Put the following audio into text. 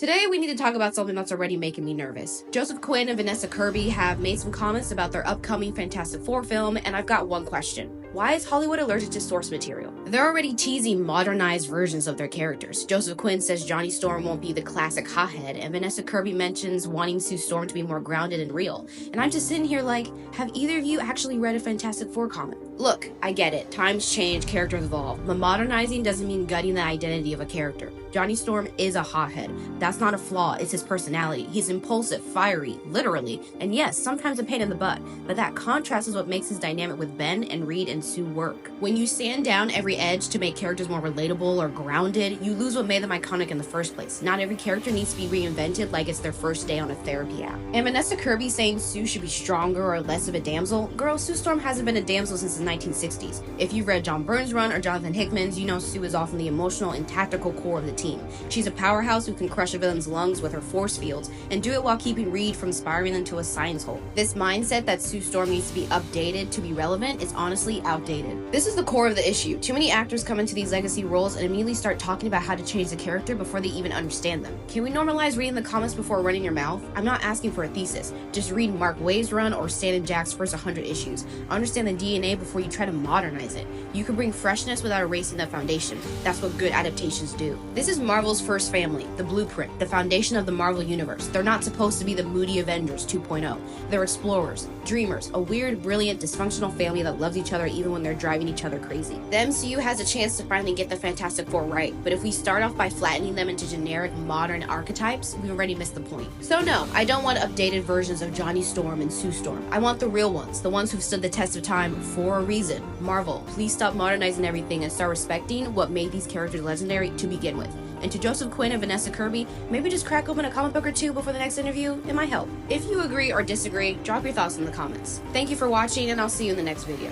Today, we need to talk about something that's already making me nervous. Quinn and Vanessa Kirby have made some comments about their upcoming Fantastic Four film, and I've got one question. Why is Hollywood allergic to source material? They're already teasing modernized versions of their characters. Quinn says Johnny Storm won't be the classic hothead, and Vanessa Kirby mentions wanting Sue Storm to be more grounded and real. And I'm just sitting here like, have either of you actually read a Fantastic Four comic? Look, I get it. Times change, characters evolve. But modernizing doesn't mean gutting the identity of a character. Johnny Storm is a hothead. That's not a flaw, it's his personality. He's impulsive, fiery, literally, and yes, sometimes a pain in the butt. But that contrast is what makes his dynamic with Ben and Reed and Sue work. When you sand down every edge to make characters more relatable or grounded, you lose what made them iconic in the first place. Not every character needs to be reinvented like it's their first day on a therapy app. And Vanessa Kirby saying Sue should be stronger or less of a damsel, girl, Sue Storm hasn't been a damsel since the 1960s. If you've read John Byrne's run or Jonathan Hickman's, you know Sue is often the emotional and tactical core of the team. She's a powerhouse who can crush a villain's lungs with her force fields and do it while keeping Reed from spiraling into a science hole. This mindset that Sue Storm needs to be updated to be relevant is honestly outdated. This is the core of the issue. Too many actors come into these legacy roles and immediately start talking about how to change the character before they even understand them. Can we normalize reading the comics before running your mouth? I'm not asking for a thesis. Just read Mark Waid's run or Stan and Jack's first 100 issues. Understand the DNA before you try to modernize it. You can bring freshness without erasing the foundation. That's what good adaptations do. This is Marvel's first family, the blueprint, the foundation of the Marvel Universe. They're not supposed to be the moody Avengers 2.0. They're explorers, dreamers, a weird, brilliant, dysfunctional family that loves each other even when they're driving each other crazy. The MCU has a chance to finally get the Fantastic Four right, but if we start off by flattening them into generic, modern archetypes, we've already missed the point. So no, I don't want updated versions of Johnny Storm and Sue Storm. I want the real ones, the ones who've stood the test of time for a reason. Marvel, please stop modernizing everything and start respecting what made these characters legendary to begin with. And to Quinn and Vanessa Kirby, maybe just crack open a comic book or two before the next interview. It might help. If you agree or disagree, drop your thoughts in the comments. Thank you for watching, and I'll see you in the next video.